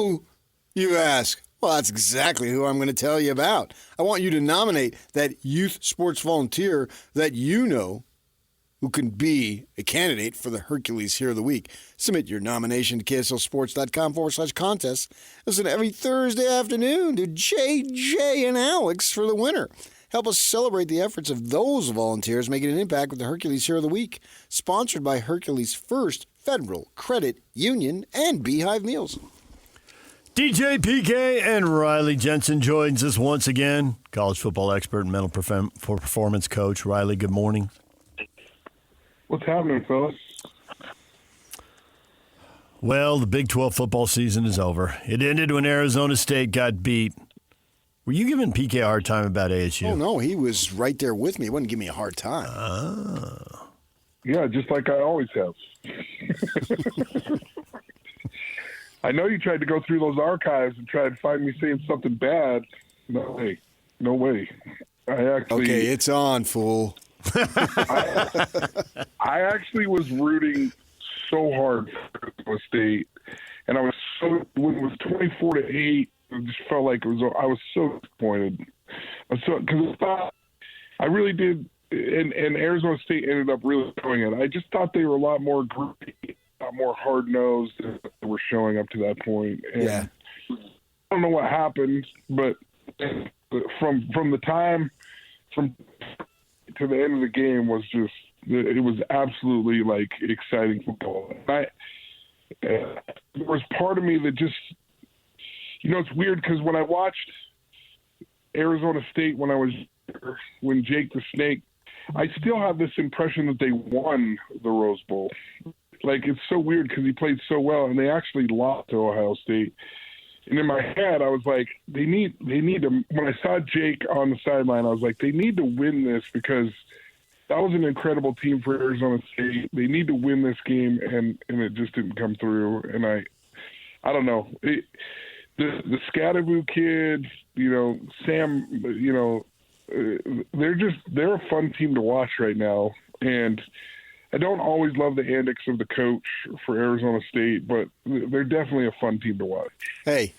Who, you ask? Well, that's exactly who I'm going to tell you about. I want you to nominate that youth sports volunteer that you know who can be a candidate for the Hercules Hero of the Week. Submit your nomination to KSLSports.com/contest. Listen every Thursday afternoon to JJ and Alex for the winner. Help us celebrate the efforts of those volunteers making an impact with the Hercules Hero of the Week. Sponsored by Hercules First Federal Credit Union and Beehive Meals. DJ PK and Riley Jensen joins us once again. College football expert and mental performance coach. Riley, good morning. What's happening, fellas? Well, the Big 12 football season is over. It ended when Arizona State got beat. Were you giving PK a hard time about ASU? Oh, no, he was right there with me. He wouldn't give me a hard time. Yeah, just like I always have. I know you tried to go through those archives and try to find me saying something bad. No way. No way. Okay, it's on, fool. I actually was rooting so hard for Arizona State, and I was so when it was 24-8. It just felt like I was so disappointed. Because I really did, and Arizona State ended up really showing it. I just thought they were a lot more gritty, a lot more hard nosed than they were showing up to that point. And yeah. I don't know what happened, but from the time to the end of the game was just, it was absolutely like exciting football. There was part of me that just, it's weird because when I watched Arizona State when Jake the Snake, I still have this impression that they won the Rose Bowl. Like, it's so weird because he played so well, and they actually lost to Ohio State. And in my head, I was like, they need to. When I saw Jake on the sideline, I was like, they need to win this because that was an incredible team for Arizona State. They need to win this game, and it just didn't come through. And I don't know. The Scadaboo kid, Sam, they're a fun team to watch right now. And I don't always love the antics of the coach for Arizona State, but they're definitely a fun team to watch. Hey,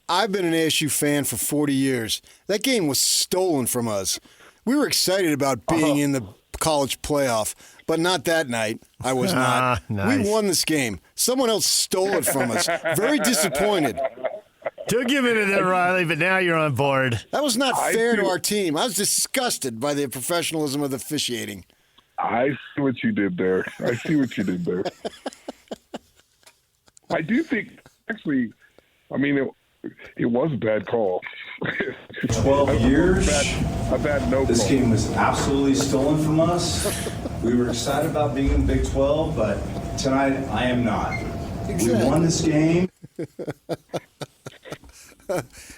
I've been an ASU fan for 40 years. That game was stolen from us. We were excited about being in the college playoff, but not that night. I was not. Nice. We won this game. Someone else stole it from us. Very disappointed. Took you a minute there, Riley, but now you're on board. That was not fair to our team. I was disgusted by the professionalism of the officiating. I see what you did there. I do think, actually, it was a bad call. 12 years, a bad no this call. game was absolutely stolen from us. We were excited about being in Big 12, but tonight I am not. Exactly. We won this game.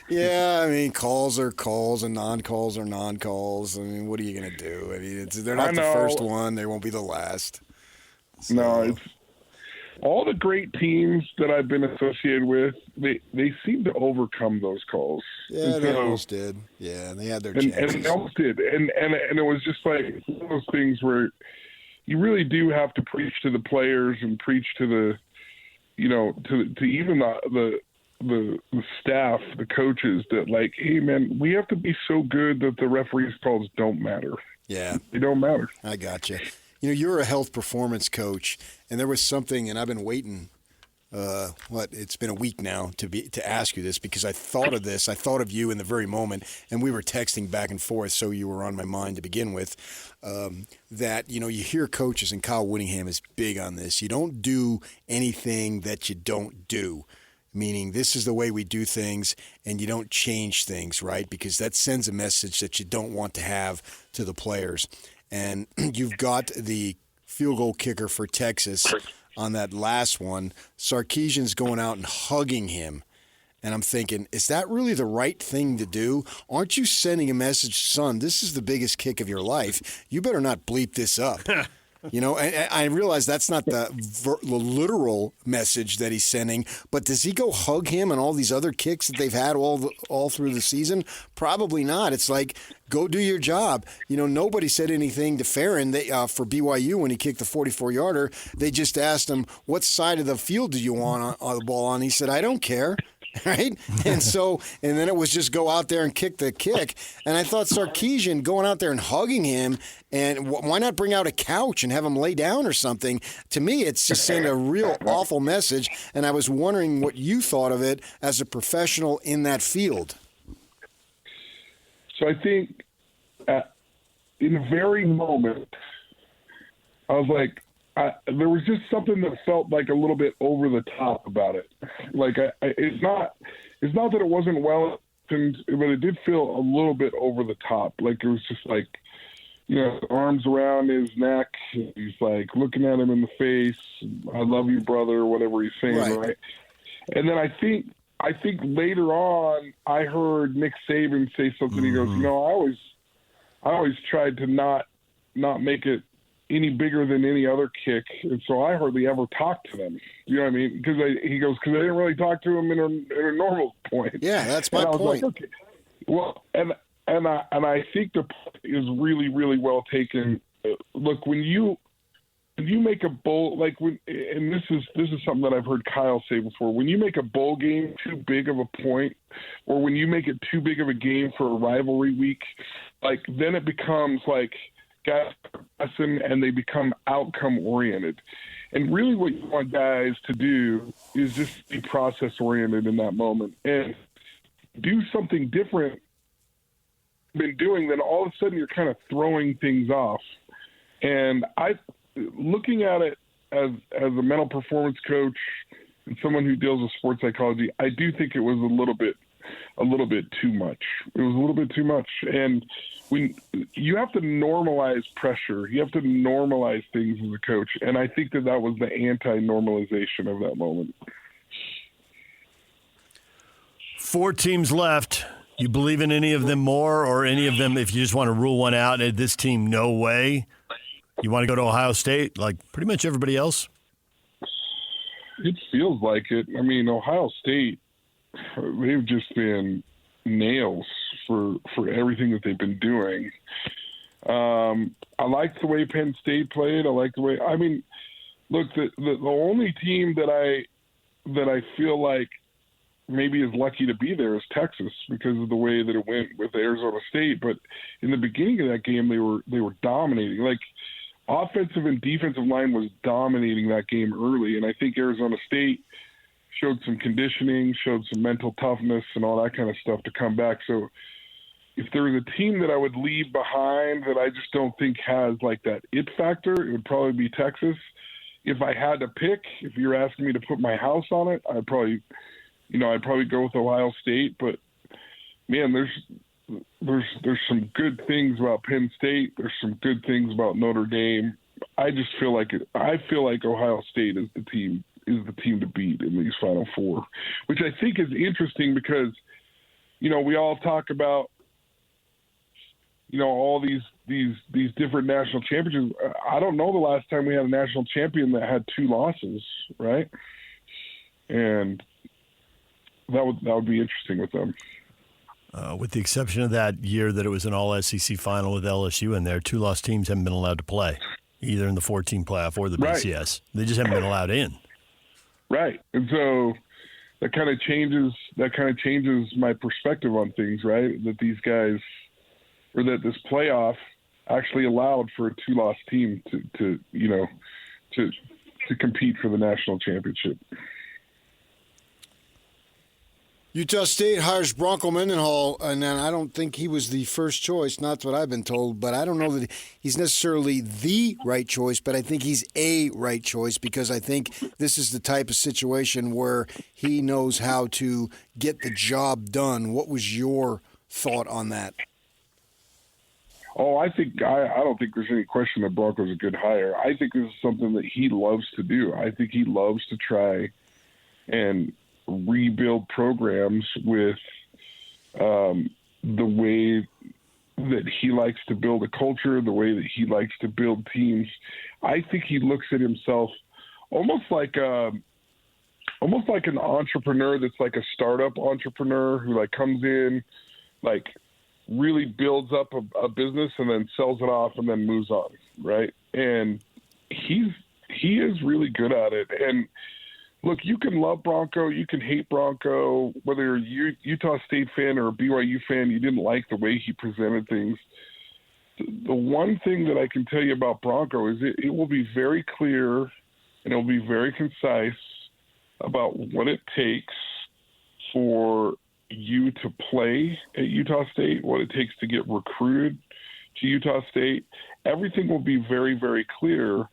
Yeah, calls are calls and non-calls are non-calls. What are you going to do? They're not the first one. They won't be the last. So. No, it's all the great teams that I've been associated with. They seem to overcome those calls. Yeah, they almost did. Yeah, they had their chances. And they almost did. And it was just like one of those things where you really do have to preach to the players and preach to the, to even the staff, the coaches, that like, hey man, we have to be so good that the referees calls don't matter. Yeah, they don't matter. I gotcha. You're a health performance coach, and there was something, and I've been waiting. It's been a week now to ask you this because I thought of this. I thought of you in the very moment, and we were texting back and forth, so you were on my mind to begin with. That you hear coaches, and Kyle Whittingham is big on this. You don't do anything that you don't do. Meaning this is the way we do things, and you don't change things, right? Because that sends a message that you don't want to have to the players. And you've got the field goal kicker for Texas on that last one. Sarkisian's going out and hugging him. And I'm thinking, is that really the right thing to do? Aren't you sending a message, son, this is the biggest kick of your life. You better not bleep this up. And I realize that's not the literal message that he's sending, but does he go hug him and all these other kicks that they've had all through the season? Probably not. It's like, go do your job. Nobody said anything to Farron for BYU when he kicked the 44-yarder. They just asked him, what side of the field do you want the ball on? He said, I don't care. right? And then it was just go out there and kick the kick. And I thought Sarkisian going out there and hugging him, and why not bring out a couch and have him lay down or something? To me, it's just sent a real awful message, and I was wondering what you thought of it as a professional in that field. So I think in the very moment, I was like, there was just something that felt like a little bit over the top about it. Like it's not that it wasn't well, but it did feel a little bit over the top. Like it was just like, arms around his neck. He's like looking at him in the face. I love you, brother, or whatever he's saying, right? And then I think later on, I heard Nick Saban say something. He goes, I always tried to not make it any bigger than any other kick, and so I hardly ever talked to them. You know what I mean? Because I didn't really talk to him in a normal point. Yeah, that's my point. Like, okay. Well, and I think the point is really, really well taken. Look, when you make a bowl, and this is something that I've heard Kyle say before. When you make a bowl game too big of a point, or when you make it too big of a game for a rivalry week, then it becomes like guys lesson and they become outcome oriented. And really what you want guys to do is just be process oriented in that moment and do something different than doing, then all of a sudden you're kind of throwing things off. And looking at it as a mental performance coach and someone who deals with sports psychology, I do think it was a little bit too much. It was a little bit too much. And when you have to normalize pressure, you have to normalize things as a coach. And I think that was the anti-normalization of that moment. 4 teams left. You believe in any of them more, or any of them, if you just want to rule one out, this team, no way? You want to go to Ohio State like pretty much everybody else? It feels like it. I mean, Ohio State, they've just been nails for everything that they've been doing. I like the way Penn State played. I like the way. I mean, look, the only team that I feel like maybe is lucky to be there is Texas because of the way that it went with Arizona State. But in the beginning of that game, they were dominating. Like, offensive and defensive line was dominating that game early, and I think Arizona State showed some conditioning, showed some mental toughness and all that kind of stuff to come back. So if there was a team that I would leave behind that I just don't think has like that it factor, it would probably be Texas. If I had to pick, if you're asking me to put my house on it, I'd probably go with Ohio State. But man, there's some good things about Penn State. There's some good things about Notre Dame. I just feel like Ohio State is the team to beat in these Final Four, which I think is interesting because, we all talk about, all these different national championships. I don't know the last time we had a national champion that had 2 losses, right? And that would be interesting with them. With the exception of that year that it was an all-SEC final with LSU in there, 2-loss teams haven't been allowed to play, either in the 14 playoff or the BCS. They just haven't been allowed in. Right. And so that kind of changes my perspective on things, right? That these guys, or that this playoff actually allowed for a 2-loss team to compete for the national championship. Utah State hires Bronco Mendenhall, and I don't think he was the first choice. Not what I've been told, but I don't know that he's necessarily the right choice, but I think he's a right choice because I think this is the type of situation where he knows how to get the job done. What was your thought on that? Oh, I don't think there's any question that Bronco's a good hire. I think this is something that he loves to do. I think he loves to try and rebuild programs with the way that he likes to build a culture, the way that he likes to build teams. I think he looks at himself almost like an entrepreneur that's like a startup entrepreneur who like comes in, like really builds up a business and then sells it off and then moves on, right? And he is really good at it. And look, you can love Bronco, you can hate Bronco, whether you're a Utah State fan or a BYU fan, you didn't like the way he presented things. The one thing that I can tell you about Bronco is it will be very clear and it will be very concise about what it takes for you to play at Utah State, what it takes to get recruited to Utah State. Everything will be very, very clear.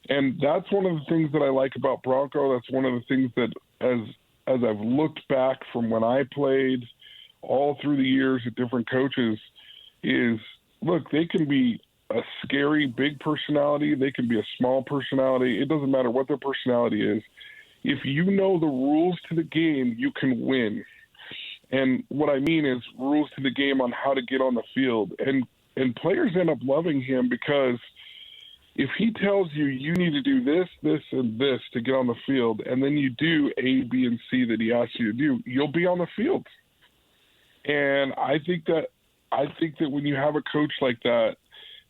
And that's one of the things that I like about Bronco. That's one of the things that as I've looked back from when I played all through the years at different coaches is, look, they can be a scary big personality. They can be a small personality. It doesn't matter what their personality is. If you know the rules to the game, you can win. And what I mean is rules to the game on how to get on the field. And players end up loving him because if he tells you you need to do this, this, and this to get on the field, and then you do A, B, and C that he asks you to do, you'll be on the field. And I think that when you have a coach like that,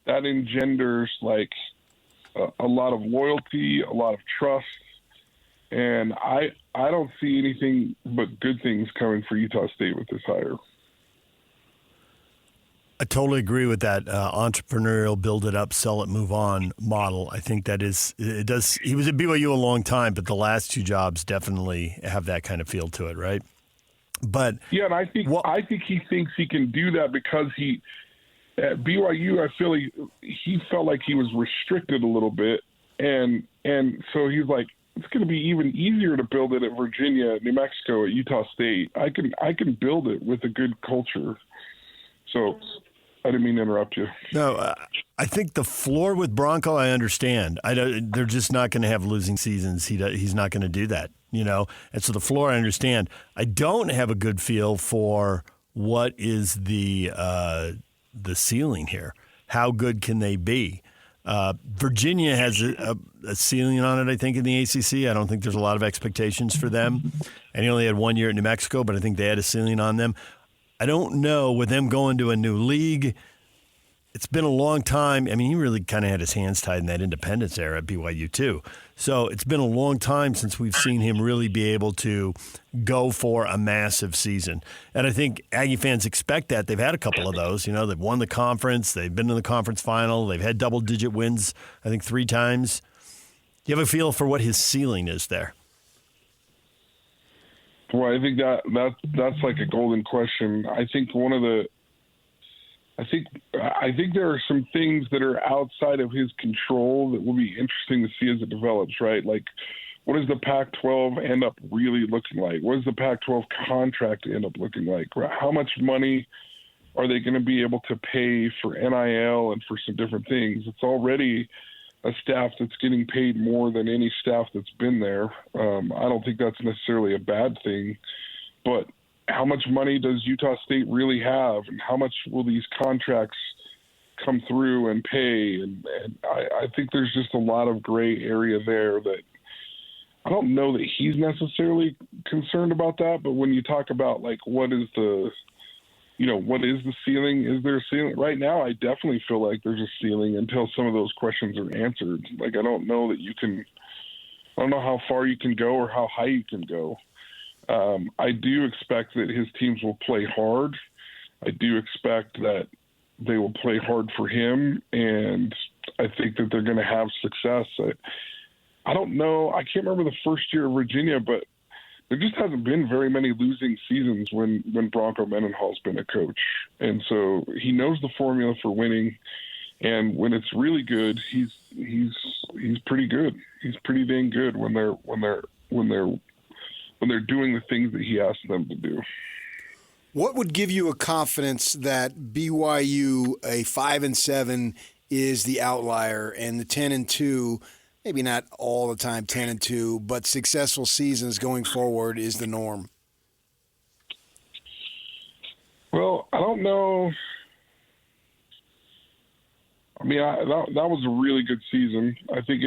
that engenders like a lot of loyalty, a lot of trust. And I don't see anything but good things coming for Utah State with this hire. I totally agree with that entrepreneurial, build it up, sell it, move on model. I think that it does. He was at BYU a long time, but the last two jobs definitely have that kind of feel to it, right? But yeah, and I think he thinks he can do that because at BYU, I feel he felt like he was restricted a little bit, and so he's like, it's going to be even easier to build it at Virginia, New Mexico, at Utah State. I can build it with a good culture. So I didn't mean to interrupt you. No, I think the floor with Bronco, I understand. They're just not going to have losing seasons. He's not going to do that, And so the floor, I understand. I don't have a good feel for what is the ceiling here. How good can they be? Virginia has a ceiling on it, I think, in the ACC. I don't think there's a lot of expectations for them. And he only had 1 year at New Mexico, but I think they had a ceiling on them. I don't know, with them going to a new league, it's been a long time. I mean, he really kind of had his hands tied in that independence era at BYU too. So it's been a long time since we've seen him really be able to go for a massive season. And I think Aggie fans expect that. They've had a couple of those. They've won the conference. They've been in the conference final. They've had double-digit wins, I think, 3 times. Do you have a feel for what his ceiling is there? Well, I think that's like a golden question. I think I think there are some things that are outside of his control that will be interesting to see as it develops, right? Like, what does the Pac-12 end up really looking like? What does the Pac-12 contract end up looking like? How much money are they going to be able to pay for NIL and for some different things? It's already a staff that's getting paid more than any staff that's been there. I don't think that's necessarily a bad thing, but how much money does Utah State really have, and how much will these contracts come through and pay? And I think there's just a lot of gray area there that I don't know that he's necessarily concerned about that. But when you talk about like what is the ceiling? Is there a ceiling? Right now, I definitely feel like there's a ceiling until some of those questions are answered. Like, I don't know how far you can go or how high you can go. I do expect that his teams will play hard. I do expect that they will play hard for him, and I think that they're going to have success. I don't know. I can't remember the first year of Virginia, but there just hasn't been very many losing seasons when Bronco Mendenhall's been a coach. And so he knows the formula for winning. And when it's really good, he's pretty good. He's pretty dang good when they're doing the things that he asks them to do. What would give you a confidence that BYU, a 5-7, is the outlier, and the 10-2, maybe not all the time 10-2, but successful seasons going forward is the norm? Well, I don't know. I mean, that was a really good season. I think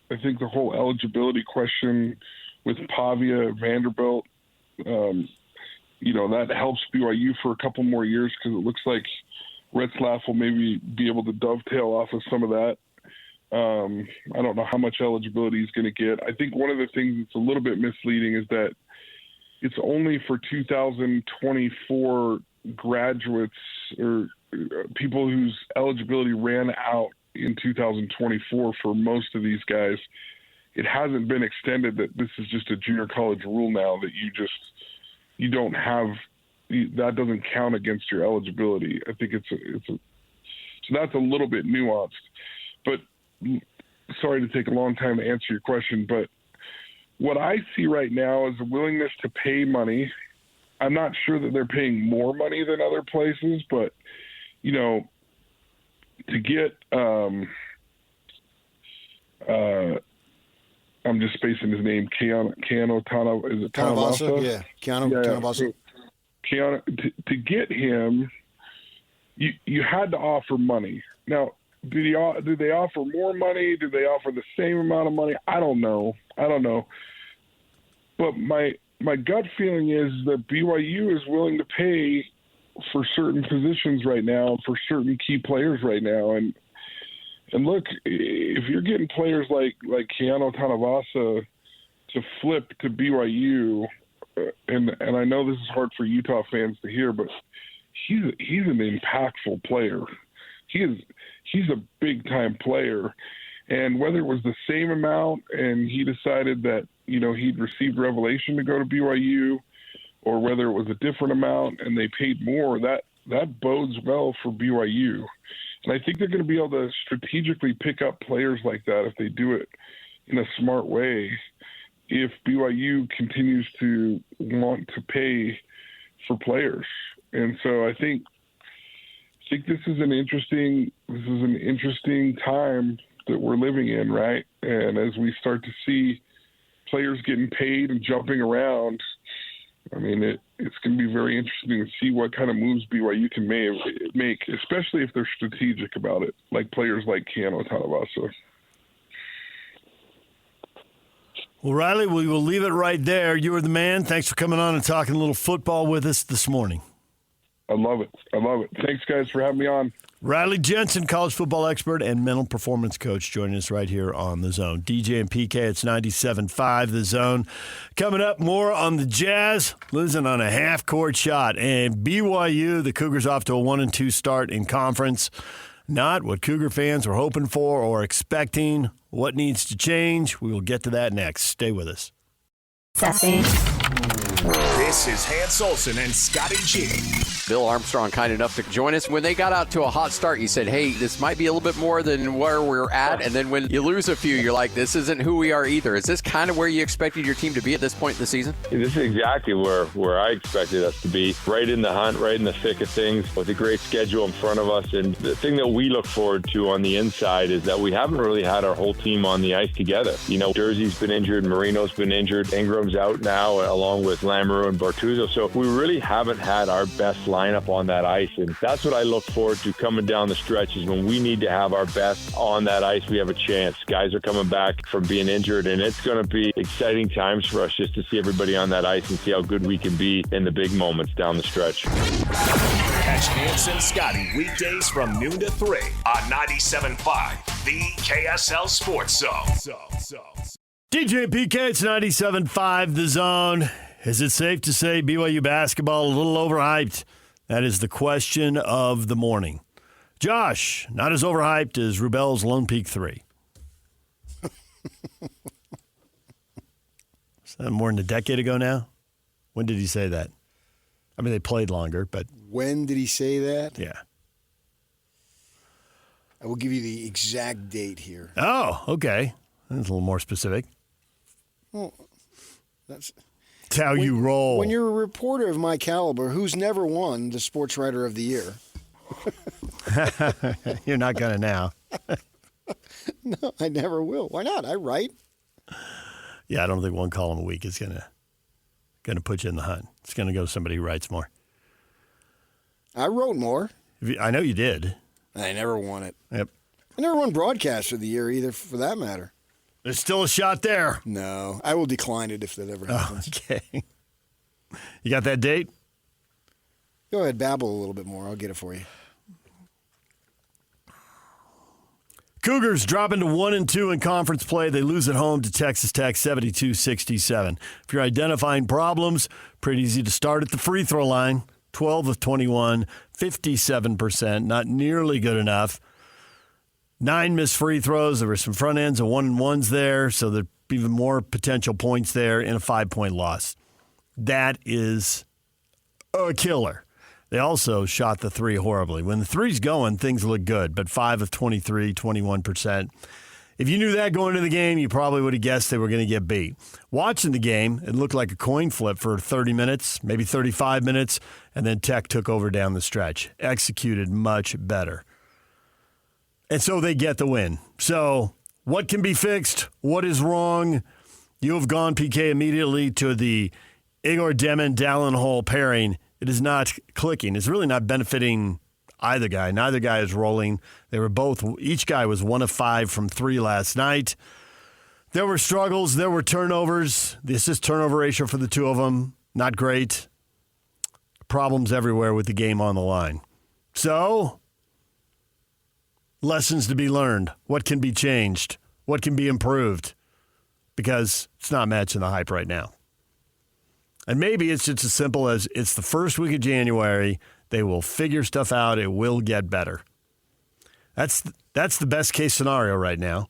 the whole eligibility question with Pavia at Vanderbilt, that helps BYU for a couple more years because it looks like Retzlaff will maybe be able to dovetail off of some of that. I don't know how much eligibility he's going to get. I think one of the things that's a little bit misleading is that it's only for 2024 graduates or people whose eligibility ran out in 2024 for most of these guys. It hasn't been extended that this is just a junior college rule now that you don't have, that doesn't count against your eligibility. I think so that's a little bit nuanced, but sorry to take a long time to answer your question, but what I see right now is a willingness to pay money. I'm not sure that they're paying more money than other places, but, to get I'm just spacing his name, Keanu Tana, is it Tanavasa? Yeah, Tanavasa. Keanu, to get him, you had to offer money. Now, did they offer more money? Did they offer the same amount of money? I don't know. But my gut feeling is that BYU is willing to pay for certain positions right now, for certain key players right now. And look, if you're getting players like Keanu Tanavasa to flip to BYU, and I know this is hard for Utah fans to hear, but he's an impactful player. He's a big time player. And whether it was the same amount and he decided that, he'd received revelation to go to BYU, or whether it was a different amount and they paid more, that bodes well for BYU. And I think they're going to be able to strategically pick up players like that if they do it in a smart way, if BYU continues to want to pay for players. And so I think this is an interesting time that we're living in, right? And as we start to see players getting paid and jumping around, I mean, it's going to be very interesting to see what kind of moves BYU can make, especially if they're strategic about it, like players like Keanu Tanavasa. Well, Riley, we will leave it right there. You are the man. Thanks for coming on and talking a little football with us this morning. I love it. Thanks, guys, for having me on. Riley Jensen, college football expert and mental performance coach, joining us right here on The Zone. DJ and PK, it's 97.5 The Zone. Coming up, more on the Jazz, losing on a half-court shot. And BYU, the Cougars off to a 1-2 start in conference. Not what Cougar fans were hoping for or expecting. What needs to change? We will get to that next. Stay with us. Sassy. This is Hans Olsen and Scotty G. Bill Armstrong kind enough to join us. When they got out to a hot start, you said, hey, this might be a little bit more than where we're at. And then when you lose a few, you're like, this isn't who we are either. Is this kind of where you expected your team to be at this point in the season? This is exactly where I expected us to be, right in the hunt, right in the thick of things, with a great schedule in front of us. And the thing that we look forward to on the inside is that we haven't really had our whole team on the ice together. Jersey's been injured, Marino's been injured, Ingram's out now, along with Lamoureux and Bortuzzo. So we really haven't had our best lineup on that ice. And that's what I look forward to coming down the stretch, is when we need to have our best on that ice, we have a chance. Guys are coming back from being injured, and it's going to be exciting times for us just to see everybody on that ice and see how good we can be in the big moments down the stretch. Catch Hans and Scotty weekdays from noon to 3 on 97.5, the KSL Sports Zone. DJ and PK, it's 97.5 The Zone. Is it safe to say BYU basketball a little overhyped? That is the question of the morning. Josh, not as overhyped as Rubel's Lone Peak 3. Is that more than a decade ago now? When did he say that? I mean, they played longer, but... When did he say that? Yeah. I will give you the exact date here. Oh, okay. That's a little more specific. Well, that's how you roll. When you're a reporter of my caliber, who's never won the Sports Writer of the Year? You're not going to now. No, I never will. Why not? I write. Yeah, I don't think one column a week is going to put you in the hunt. It's going to go to somebody who writes more. I wrote more. I know you did. I never won it. Yep. I never won Broadcaster of the Year either, for that matter. There's still a shot there. No, I will decline it if that ever happens. Okay. You got that date? Go ahead, babble a little bit more. I'll get it for you. Cougars dropping to 1-2 in conference play. They lose at home to Texas Tech 72-67. If you're identifying problems, pretty easy to start at the free throw line. 12 of 21, 57%, not nearly good enough. 9 missed free throws. There were some front ends and 1-and-1s there, so there'd be even more potential points there in a 5-point loss. That is a killer. They also shot the three horribly. When the three's going, things look good, but 5 of 23, 21%. If you knew that going into the game, you probably would have guessed they were going to get beat. Watching the game, it looked like a coin flip for 30 minutes, maybe 35 minutes, and then Tech took over down the stretch. Executed much better. And so they get the win. So what can be fixed? What is wrong? You have gone, PK, immediately to the Igor Demin-Dallin Hall pairing. It is not clicking. It's really not benefiting either guy. Neither guy is rolling. They were both, each guy was 1 of 5 from 3 last night. There were struggles. There were turnovers. The assist-turnover ratio for the two of them, not great. Problems everywhere with the game on the line. So, lessons to be learned. What can be changed? What can be improved? Because it's not matching the hype right now. And maybe it's just as simple as it's the first week of January. They will figure stuff out. It will get better. That's the best case scenario right now.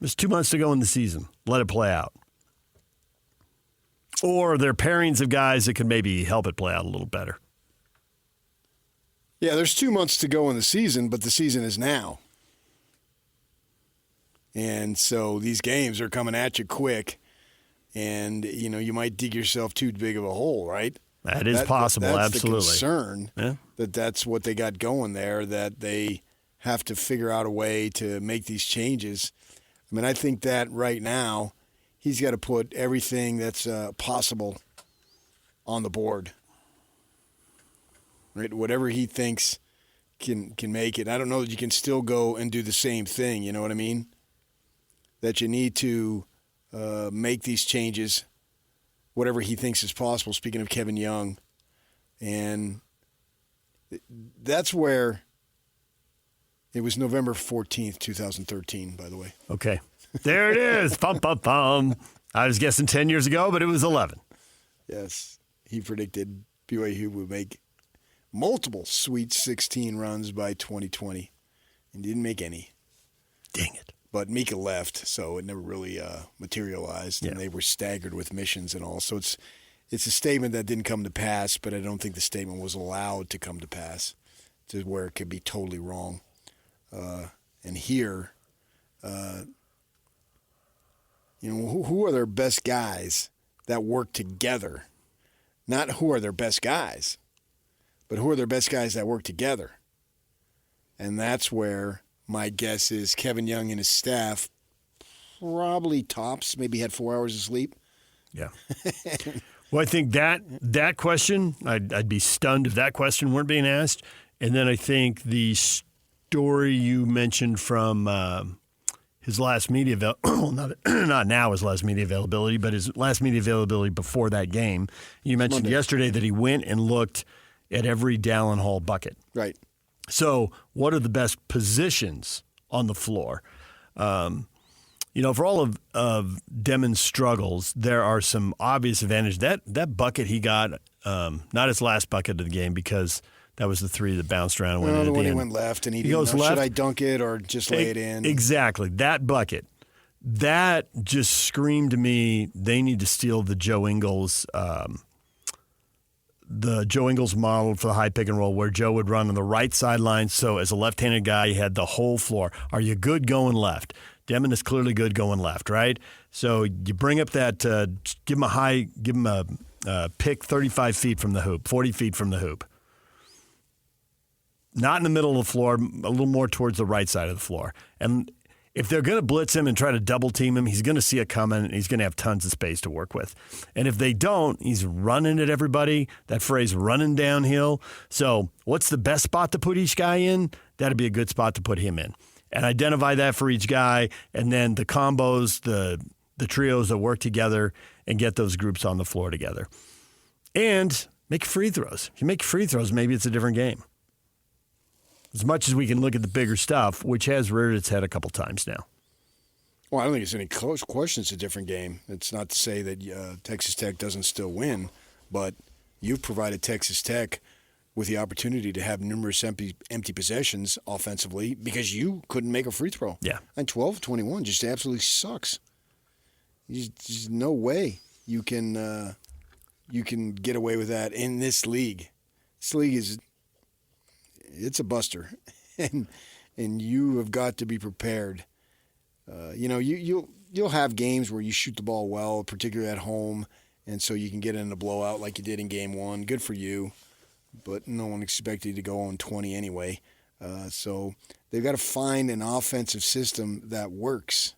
There's 2 months to go in the season. Let it play out. Or they're pairings of guys that can maybe help it play out a little better. Yeah, there's 2 months to go in the season, but the season is now. And so these games are coming at you quick. And, you know, you might dig yourself too big of a hole, right? That is possible, that's absolutely. The concern that's what they got going there, that they have to figure out a way to make these changes. I mean, I think that right now he's got to put everything that's possible on the board. Right? Whatever he thinks can make it. I don't know that you can still go and do the same thing, you know what I mean? That you need to make these changes, whatever he thinks is possible, speaking of Kevin Young. And that's where it was November 14th, 2013, by the way. Okay. There it is. Pum, pum, pum. I was guessing 10 years ago, but it was 11. Yes. He predicted BYU would make multiple Sweet 16 runs by 2020 and didn't make any. Dang it. But Mika left, so it never really materialized, and they were staggered with missions and all. So it's a statement that didn't come to pass, but I don't think the statement was allowed to come to pass, to where it could be totally wrong. And here, you know, who are their best guys that work together? Not who are their best guys, but who are their best guys that work together? And that's where my guess is Kevin Young and his staff probably tops, maybe had 4 hours of sleep. Yeah. Well, I think that question, I'd be stunned if that question weren't being asked. And then I think the story you mentioned from his last media not now his last media availability, but his last media availability before that game. You mentioned yesterday that he went and looked at every Dallin Hall bucket. Right. So what are the best positions on the floor? You know, for all of Demon's struggles, there are some obvious advantages. That bucket he got, not his last bucket of the game, because that was the three that bounced around and went in at the end. He went left, and he goes didn't know, left. should I dunk it or just lay it in? Exactly. That bucket. That just screamed to me they need to steal the Joe Ingles model for the high pick and roll, where Joe would run on the right sideline. So as a left-handed guy, he had the whole floor. Are you good going left? Demon is clearly good going left, right? So you bring up that, give him a pick 35 feet from the hoop, 40 feet from the hoop. Not in the middle of the floor, a little more towards the right side of the floor. And if they're going to blitz him and try to double team him, he's going to see it coming, and he's going to have tons of space to work with. And if they don't, he's running at everybody. That phrase, running downhill. So what's the best spot to put each guy in? That'd be a good spot to put him in. And identify that for each guy, and then the combos, the trios that work together, and get those groups on the floor together. And make free throws. If you make free throws, maybe it's a different game. As much as we can look at the bigger stuff, which has reared its head a couple times now. Well, I don't think it's any close question. It's a different game. It's not to say that Texas Tech doesn't still win, but you've provided Texas Tech with the opportunity to have numerous empty possessions offensively because you couldn't make a free throw. Yeah. And 12-21 just absolutely sucks. There's no way you can get away with that in this league. This league it's a buster, and you have got to be prepared. You'll have games where you shoot the ball well, particularly at home, and so you can get in a blowout like you did in Game 1. Good for you, but no one expected you to go on 20 anyway. So they've got to find an offensive system that works.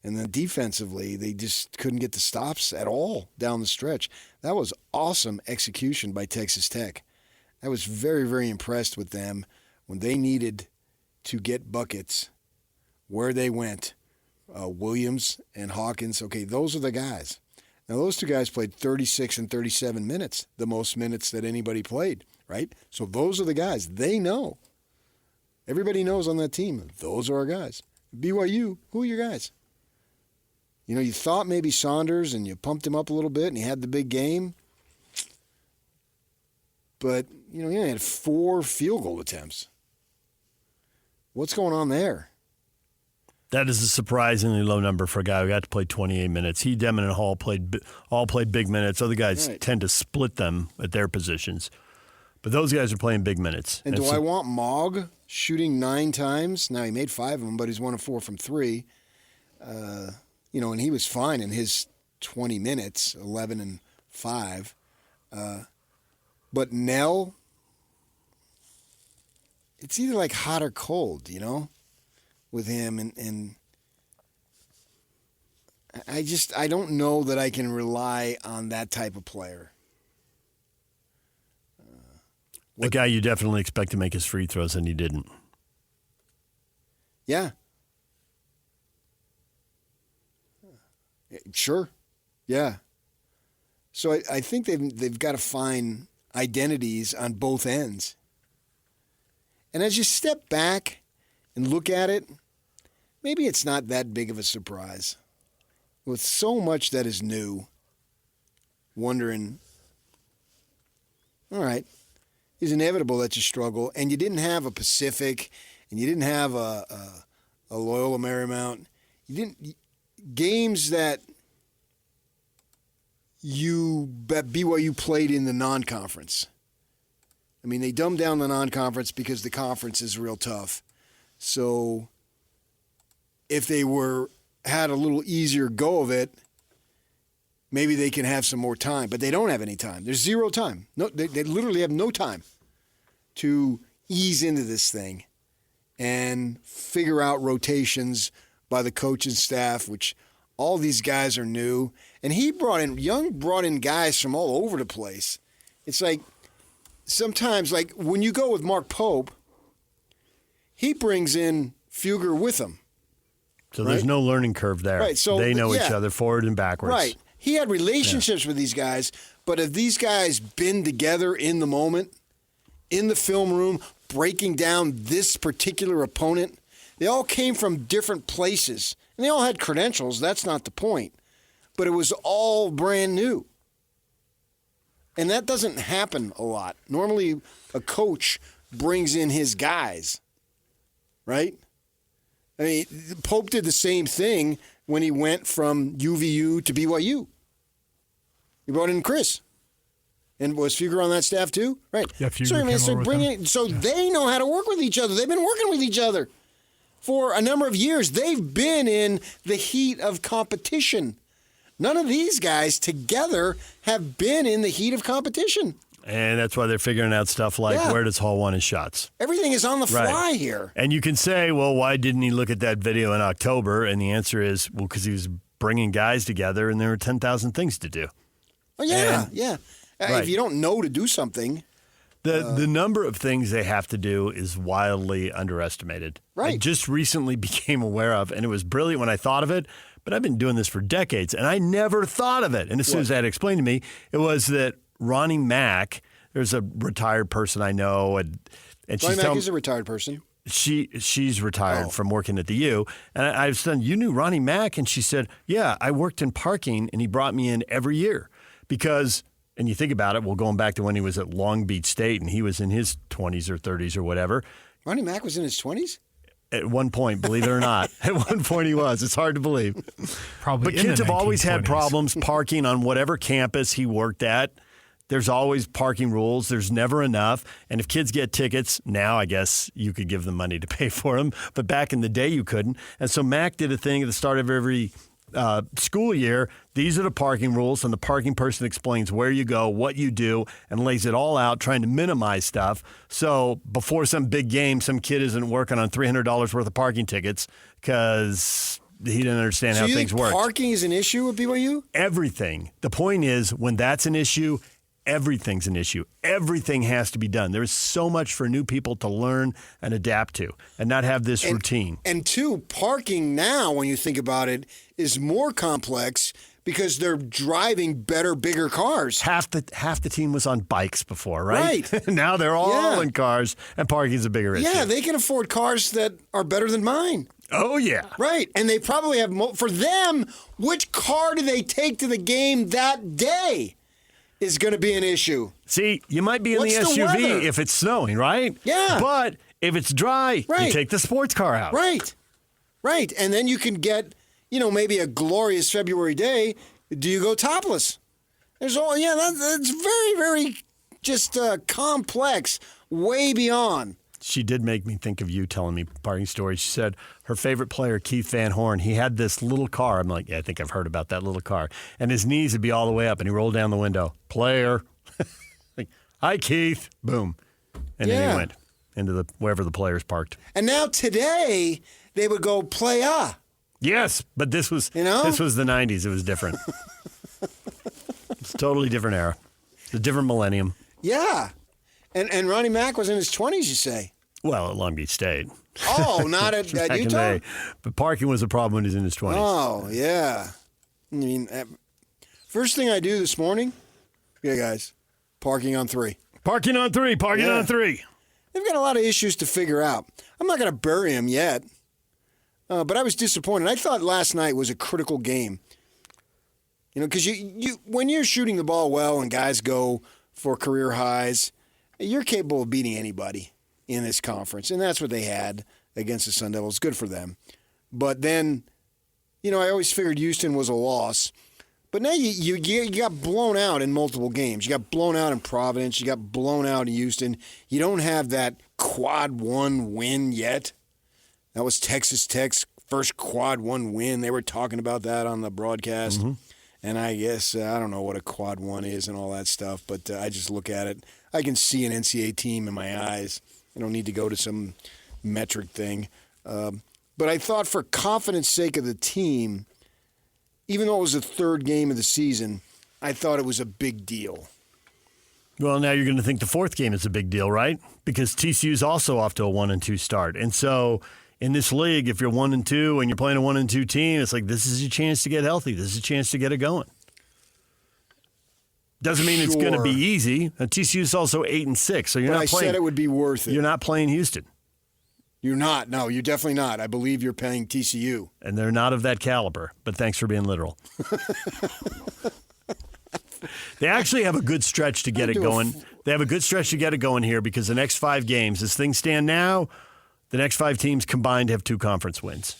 And then defensively, they just couldn't get the stops at all down the stretch. That was awesome execution by Texas Tech. I was very, very impressed with them when they needed to get buckets where they went. Williams and Hawkins, okay, those are the guys. Now, those two guys played 36 and 37 minutes, the most minutes that anybody played, right? So those are the guys. They know. Everybody knows on that team, those are our guys. BYU, who are your guys? You thought maybe Saunders and you pumped him up a little bit and he had the big game. But, he only had 4 field goal attempts. What's going on there? That is a surprisingly low number for a guy who got to play 28 minutes. He, Demon, and Hall all played big minutes. Other guys tend to split them at their positions. But those guys are playing big minutes. And do I want Mogg shooting 9 times? Now, he made 5 of them, but he's 1 of 4 from 3. And he was fine in his 20 minutes, 11 and 5. But Nell, it's either like hot or cold, with him. And I don't know that I can rely on that type of player. A guy you definitely expect to make his free throws, and he didn't. Yeah. Sure. Yeah. So I think they've got to find identities on both ends. And as you step back and look at it, maybe it's not that big of a surprise. With so much that is new, wondering, all right, it's inevitable that you struggle, and you didn't have a Pacific, and you didn't have a Loyola Marymount. You didn't games that BYU played in the non-conference. I mean, they dumbed down the non-conference because the conference is real tough. So if they had a little easier go of it, maybe they can have some more time. But they don't have any time. There's zero time. No, they literally have no time to ease into this thing and figure out rotations by the coaching staff, which all these guys are new. And Young brought in guys from all over the place. It's like sometimes, like when you go with Mark Pope, he brings in Fugger with him. So there's no learning curve there. Right. So they know each other forward and backwards. Right. He had relationships with these guys, but have these guys been together in the moment, in the film room, breaking down this particular opponent? They all came from different places, and they all had credentials. That's not the point. But it was all brand new. And that doesn't happen a lot. Normally, a coach brings in his guys, right? I mean, Pope did the same thing when he went from UVU to BYU. He brought in Chris. And was Fugger on that staff too? Right. Yeah, Fugger so they know how to work with each other. They've been working with each other for a number of years. They've been in the heat of competition. None of these guys together have been in the heat of competition. And that's why they're figuring out stuff like where does Hall want his shots? Everything is on the fly here. And you can say, well, why didn't he look at that video in October? And the answer is, well, because he was bringing guys together and there were 10,000 things to do. Oh, yeah, Right. If you don't know to do something. The number of things they have to do is wildly underestimated. Right. I just recently became aware of, and it was brilliant when I thought of it, but I've been doing this for decades, and I never thought of it. And as soon as that explained to me, it was that Ronnie Mack, there's a retired person I know, and And Ronnie Mack is a retired person. She's retired from working at the U. And I was saying, you knew Ronnie Mack? And she said, yeah, I worked in parking, and he brought me in every year. Because, and you think about it, well, going back to when he was at Long Beach State, and he was in his 20s or 30s or whatever. Ronnie Mack was in his 20s? At one point, believe it or not. At one point he was. It's hard to believe. Probably. But kids have always had problems parking on whatever campus he worked at. There's always parking rules. There's never enough. And if kids get tickets, now I guess you could give them money to pay for them. But back in the day, you couldn't. And so Mac did a thing at the start of every school year. These are the parking rules, and the parking person explains where you go, what you do, and lays it all out, trying to minimize stuff. So before some big game, some kid isn't working on $300 worth of parking tickets because he didn't understand how things work. Parking is an issue at BYU? Everything. The point is, when that's an issue, everything's an issue. Everything has to be done. There's so much for new people to learn and adapt to and not have this routine. And two, parking now, when you think about it, is more complex because they're driving better, bigger cars. Half the team was on bikes before, right? Right. Now they're all in cars, and parking's a bigger issue. Yeah, they can afford cars that are better than mine. Oh, yeah. Right. And they probably have for them, which car do they take to the game that day is going to be an issue. See, you might be in the SUV if it's snowing, right? Yeah. But if it's dry, you take the sports car out. Right. Right. And then you can get, maybe a glorious February day. Do you go topless? That's very, very just complex, way beyond. She did make me think of you telling me parking stories. She said her favorite player, Keith Van Horn, he had this little car. I'm like, yeah, I think I've heard about that little car. And his knees would be all the way up, and he rolled down the window. Player. Like, hi, Keith. Boom. And then he went into wherever the players parked. And now today, they would go playa. Yes, but this was this was the 90s. It was different. It's a totally different era. It's a different millennium. Yeah. And Ronnie Mack was in his 20s, you say? Well, at Long Beach State. Oh, not at Utah? But parking was a problem when he was in his 20s. Oh, yeah. I mean, first thing I do this morning, guys, parking on 3. Parking on 3, parking on 3. They've got a lot of issues to figure out. I'm not going to bury him yet, but I was disappointed. I thought last night was a critical game. Because you when you're shooting the ball well and guys go for career highs, you're capable of beating anybody in this conference, and that's what they had against the Sun Devils. Good for them. But then, I always figured Houston was a loss. But now you got blown out in multiple games. You got blown out in Providence. You got blown out in Houston. You don't have that quad 1 win yet. That was Texas Tech's first quad 1 win. They were talking about that on the broadcast. Mm-hmm. And I guess, I don't know what a quad 1 is and all that stuff, but I just look at it. I can see an NCAA team in my eyes. I don't need to go to some metric thing. But I thought for confidence sake of the team, even though it was the third game of the season, I thought it was a big deal. Well, now you're going to think the fourth game is a big deal, right? Because TCU's also off to a 1-2 start. And so in this league, if you're 1-2 and you're playing a 1-2 team, it's like this is your chance to get healthy. This is a chance to get it going. Doesn't mean it's going to be easy. TCU's also 8-6, so you're not playing. I said it would be worth it. You're not playing Houston. You're not. No, you're definitely not. I believe you're playing TCU. And they're not of that caliber, but thanks for being literal. They actually have a good stretch to get it going. They have a good stretch to get it going here because the next 5 games, as things stand now, the next 5 teams combined have 2 conference wins.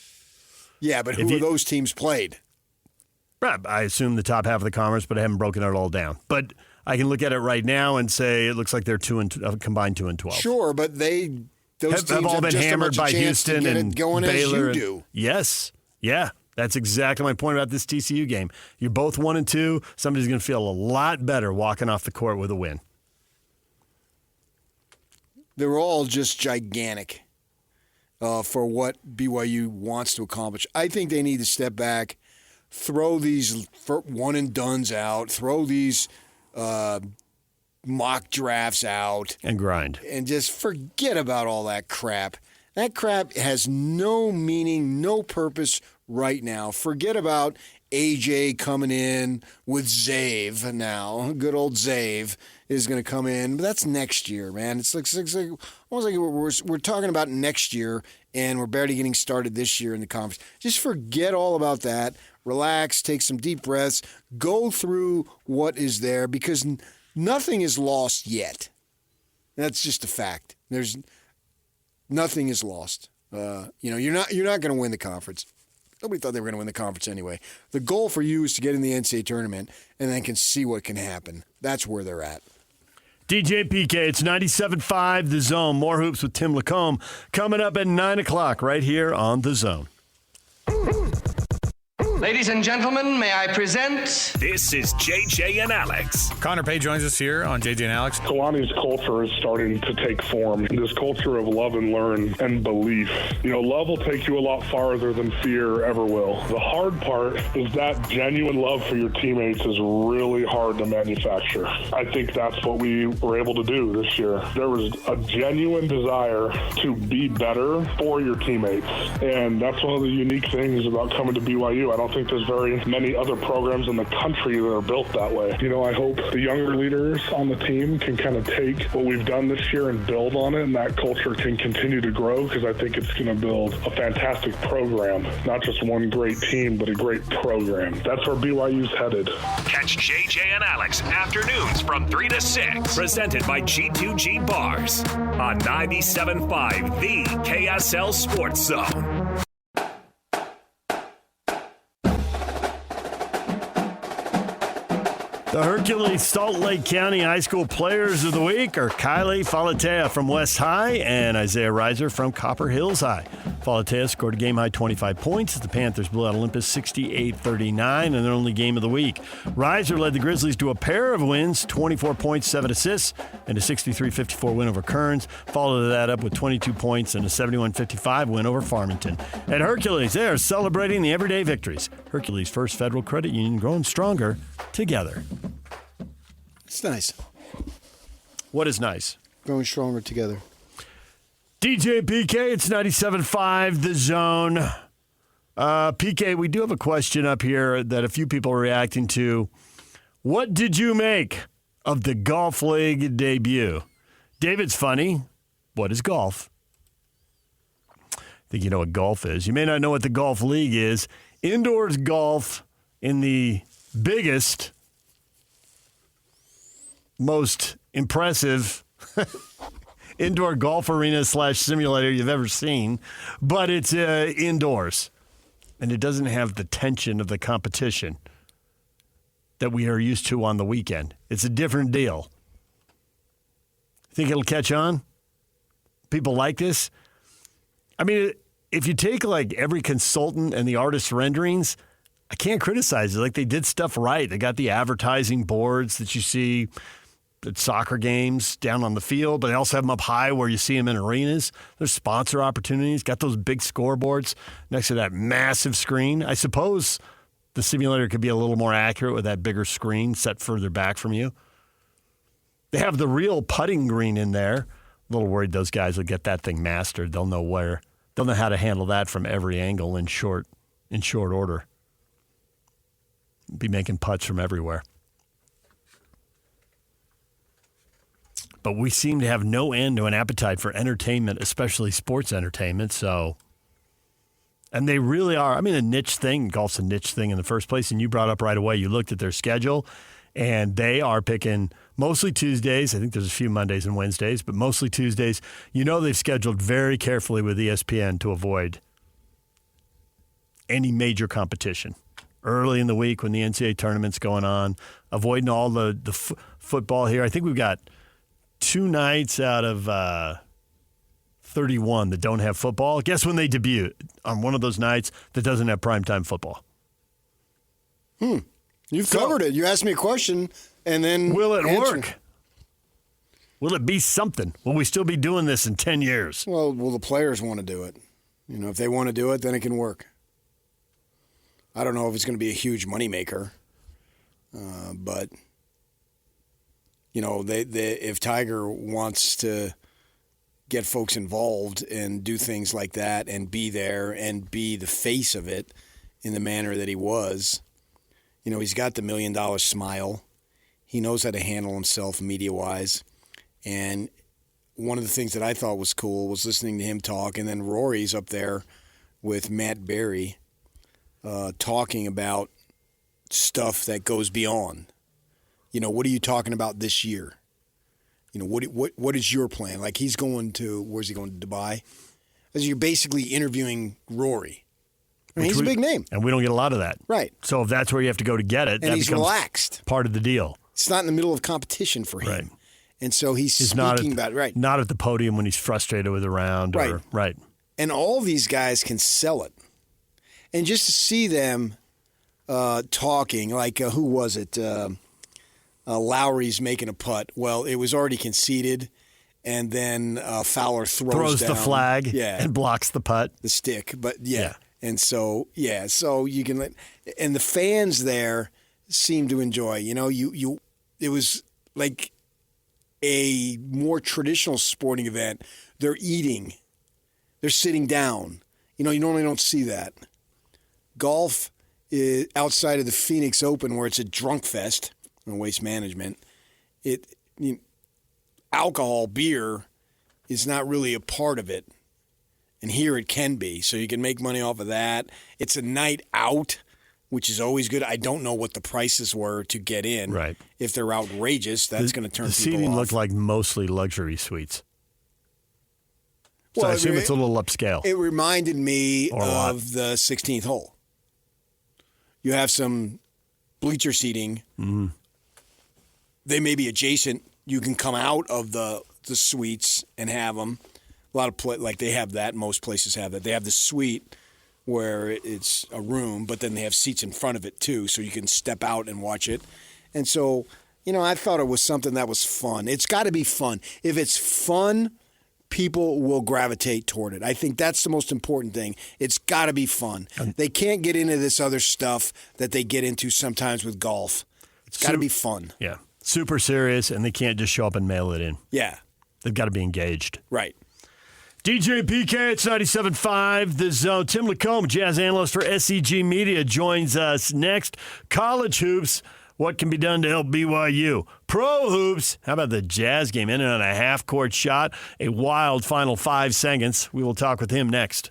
Yeah, but who are those teams played? I assume the top half of the conference, but I haven't broken it all down. But I can look at it right now and say it looks like they're combined 2-12. Sure, but those teams have all been hammered by Houston and going Baylor. As you do. Yes, yeah, that's exactly my point about this TCU game. You're both 1-2. Somebody's going to feel a lot better walking off the court with a win. They're all just gigantic for what BYU wants to accomplish. I think they need to step back. Throw these one-and-dones out. Throw these mock drafts out. And grind. And just forget about all that crap. That crap has no meaning, no purpose right now. Forget about AJ coming in with Zave now. Good old Zave is going to come in. But that's next year, man. It's like almost like we're talking about next year, and we're barely getting started this year in the conference. Just forget all about that. Relax, take some deep breaths, go through what is there, because nothing is lost yet. That's just a fact. Nothing is lost. You're not going to win the conference. Nobody thought they were going to win the conference anyway. The goal for you is to get in the NCAA tournament and then can see what can happen. That's where they're at. DJ PK, it's 97.5 The Zone. More hoops with Tim Lacombe coming up at 9 o'clock right here on The Zone. Ladies and gentlemen, may I present... This is JJ and Alex. Connor Pay joins us here on JJ and Alex. Kalani's culture is starting to take form. This culture of love and learn and belief. Love will take you a lot farther than fear ever will. The hard part is that genuine love for your teammates is really hard to manufacture. I think that's what we were able to do this year. There was a genuine desire to be better for your teammates. And that's one of the unique things about coming to BYU. I don't think there's very many other programs in the country that are built that way. I hope the younger leaders on the team can kind of take what we've done this year and build on it, and that culture can continue to grow, because I think it's going to build a fantastic program. Not just one great team, but a great program. That's where BYU's headed. Catch JJ and Alex afternoons from 3 to 6. Presented by G2G Bars on 97.5 The KSL Sports Zone. The Hercules Salt Lake County High School Players of the Week are Kylie Falatea from West High and Isaiah Reiser from Copper Hills High. Falatea scored a game-high 25 points as the Panthers blew out Olympus 68-39 in their only game of the week. Reiser led the Grizzlies to a pair of wins, 24 points, 7 assists, and a 63-54 win over Kearns. Followed that up with 22 points and a 71-55 win over Farmington. At Hercules, they are celebrating the everyday victories. Hercules First Federal Credit Union, growing stronger together. It's nice. What is nice? Growing stronger together. DJ PK, it's 97.5 The Zone. PK, we do have a question up here that a few people are reacting to. What did you make of the Golf League debut? David's funny. What is golf? I think you know what golf is. You may not know what the Golf League is. Indoors golf in the biggest, most impressive indoor golf arena / simulator you've ever seen, but it's indoors, and it doesn't have the tension of the competition that we are used to on the weekend. It's a different deal. Think it'll catch on? People like this? I mean, if you take like every consultant and the artist's renderings, I can't criticize it. Like, they did stuff right. They got the advertising boards that you see at soccer games down on the field, but they also have them up high where you see them in arenas. There's sponsor opportunities. Got those big scoreboards next to that massive screen. I suppose the simulator could be a little more accurate with that bigger screen set further back from you. They have the real putting green in there. A little worried those guys will get that thing mastered. They'll know where. They'll know how to handle that from every angle in short order. Be making putts from everywhere. But we seem to have no end to an appetite for entertainment, especially sports entertainment. So, and they really are. I mean, a niche thing. Golf's a niche thing in the first place. And you brought up right away, you looked at their schedule, and they are picking mostly Tuesdays. I think there's a few Mondays and Wednesdays, but mostly Tuesdays. You know, they've scheduled very carefully with ESPN to avoid any major competition. Early in the week when the NCAA tournament's going on, avoiding all the football here. I think we've got 2 nights out of 31 that don't have football. Guess when they debut? On one of those nights that doesn't have primetime football. You've covered it. You asked me a question, and then will it work? Will it be something? Will we still be doing this in 10 years? Well, the players want to do it. If they want to do it, then it can work. I don't know if it's going to be a huge moneymaker, but if Tiger wants to get folks involved and do things like that and be there and be the face of it in the manner that he was, You know, he's got the $1 million smile. He knows how to handle himself media-wise. And one of the things that I thought was cool was listening to him talk, and then Rory's up there with Matt Berry talking about stuff that goes beyond. You know, what are you talking about this year? You know, what is your plan? Like, he's going to, where's he going, to Dubai? Because you're basically interviewing Rory. I mean, he's a big name. And we don't get a lot of that. Right. So if that's where you have to go to get it, and that he's becomes relaxed. Part of the deal. It's not in the middle of competition for him. Right. And so he's speaking about it. Right. Not at the podium when he's frustrated with a round. Right. Right. And all these guys can sell it. And just to see them talking, like who was it? Lowry's making a putt. Well, it was already conceded, and then Fowler throws down, the flag and blocks the putt. The stick. But, yeah. And so, so you can let – and the fans there seem to enjoy. You know, it was like a more traditional sporting event. They're eating. They're sitting down. You know, you normally don't see that. Golf is outside of the Phoenix Open, where it's a drunk fest on Waste Management. Alcohol, beer, is not really a part of it. And here it can be. So you can make money off of that. It's a night out, which is always good. I don't know what the prices were to get in. Right. If they're outrageous, that's going to turn people off. The seating looked like mostly luxury suites. So well, I assume it's a little upscale. It reminded me of the 16th hole. You have some bleacher seating. Mm-hmm. They may be adjacent. You can come out of the suites and have them. A lot of like they have that. Most places have that. They have the suite where it's a room, but then they have seats in front of it too, so you can step out and watch it. And so, you know, I thought it was something that was fun. It's got to be fun. If it's fun, people will gravitate toward it. I think that's the most important thing. It's got to be fun. They can't get into this other stuff that they get into sometimes with golf. It's got to be fun. Yeah. Super serious, and they can't just show up and mail it in. Yeah. They've got to be engaged. Right. DJ PK, it's 97.5 The Zone. Tim Lacombe, jazz analyst for SEG Media, joins us next. College hoops, what can be done to help BYU? Pro hoops, how about the Jazz game? Ended on a half-court shot, a wild final 5 seconds. We will talk with him next.